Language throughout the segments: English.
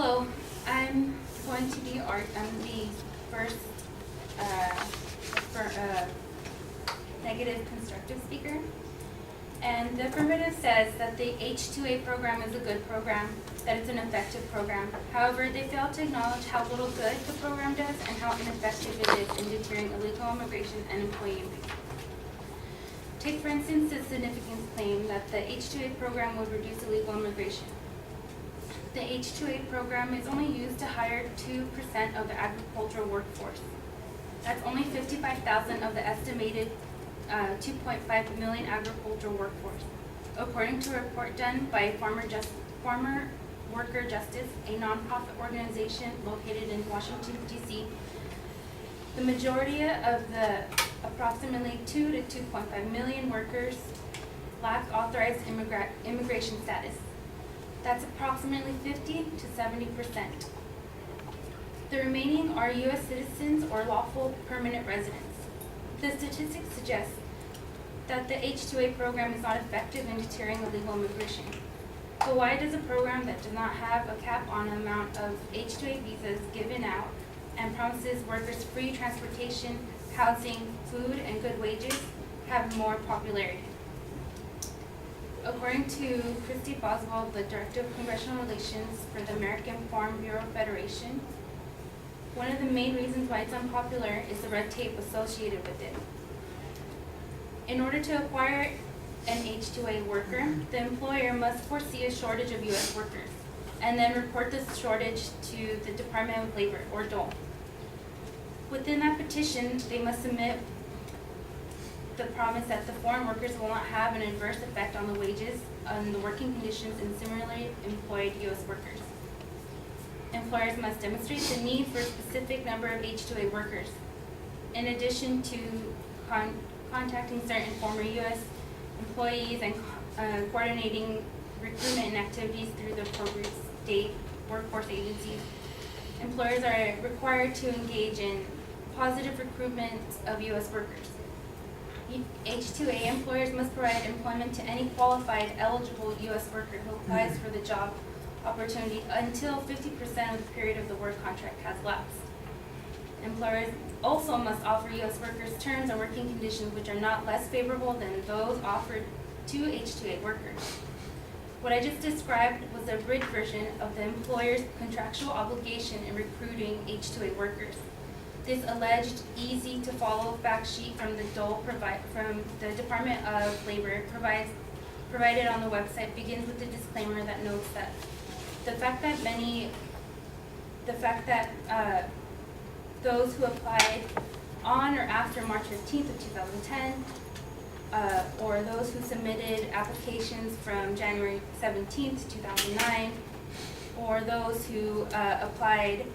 Hello, I'm going to be I'm the first negative constructive speaker. And the affirmative says that the H-2A program is a good program, that it's an effective program. However, they fail to acknowledge how little good the program does and how ineffective it is in deterring illegal immigration and employee abuse. Take, for instance, the significance claim that the H-2A program would reduce illegal immigration. The H-2A program is only used to hire 2% of the agricultural workforce. That's only 55,000 of the estimated 2.5 million agricultural workforce. According to a report done by Farmer Worker Justice, a nonprofit organization located in Washington, D.C., the majority of the approximately 2 to 2.5 million workers lack authorized immigration status. That's approximately 50 to 70%. The remaining are U.S. citizens or lawful permanent residents. The statistics suggest that the H-2A program is not effective in deterring illegal immigration. So why does a program that does not have a cap on the amount of H-2A visas given out and promises workers free transportation, housing, food, and good wages have more popularity? According to Christy Boswell, the Director of Congressional Relations for the American Farm Bureau Federation, one of the main reasons why it's unpopular is the red tape associated with it. In order to acquire an H-2A worker, the employer must foresee a shortage of U.S. workers and then report this shortage to the Department of Labor, or DOL. Within that petition, they must submit the promise that the foreign workers will not have an adverse effect on the wages and the working conditions in similarly employed U.S. workers. Employers must demonstrate the need for a specific number of H-2A workers, in addition to contacting certain former U.S. employees and coordinating recruitment and activities through the appropriate state workforce agencies. Employers are required to engage in positive recruitment of U.S. workers. H-2A employers must provide employment to any qualified, eligible U.S. worker who applies for the job opportunity until 50% of the period of the work contract has lapsed. Employers also must offer U.S. workers terms and working conditions which are not less favorable than those offered to H-2A workers. What I just described was the abridged version of the employer's contractual obligation in recruiting H-2A workers. This alleged easy-to-follow fact sheet from the DOL from the Department of Labor provided on the website begins with a disclaimer that notes that the fact that those who applied on or after March 15th of 2010, or those who submitted applications from January 17th, 2009, or those who applied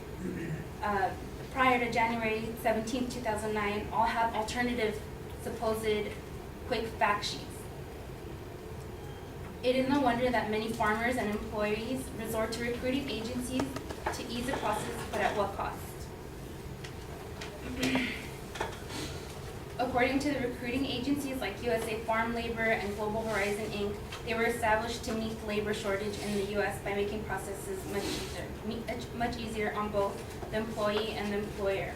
prior to January 17th, 2009, all have alternative supposed quick fact sheets. It is no wonder that many farmers and employees resort to recruiting agencies to ease the process, but at what cost? According to the recruiting agencies like USA Farm Labor and Global Horizon Inc., they were established to meet the labor shortage in the U.S. by making processes much easier on both the employee and the employer.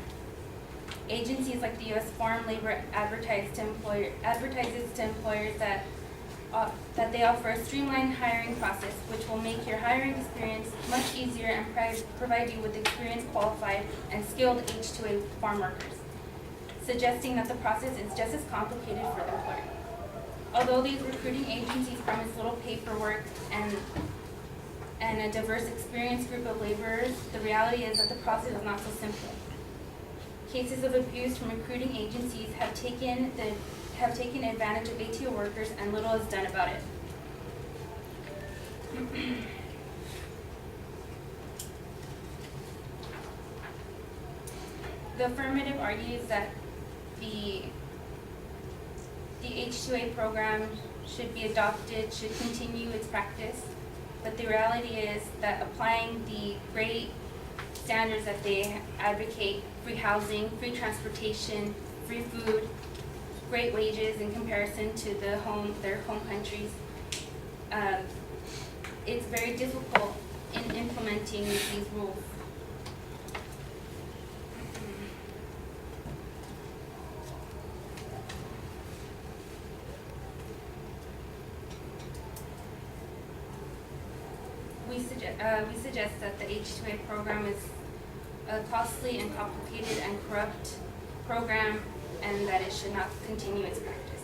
Agencies like the U.S. Farm Labor advertises to employers that they offer a streamlined hiring process which will make your hiring experience much easier and provide you with experienced, qualified, and skilled H-2A farm workers, suggesting that the process is just as complicated for the employer. Although these recruiting agencies promise little paperwork and a diverse, experienced group of laborers, the reality is that the process is not so simple. Cases of abuse from recruiting agencies have taken advantage of ATO workers, and little is done about it. The affirmative argues that the H-2A program should be adopted, should continue its practice, but the reality is that applying the great standards that they advocate, free housing, free transportation, free food, great wages in comparison to their home countries, it's very difficult in implementing implementing these rules. We suggest that the H2A program is a costly and complicated and corrupt program, and that it should not continue its practice.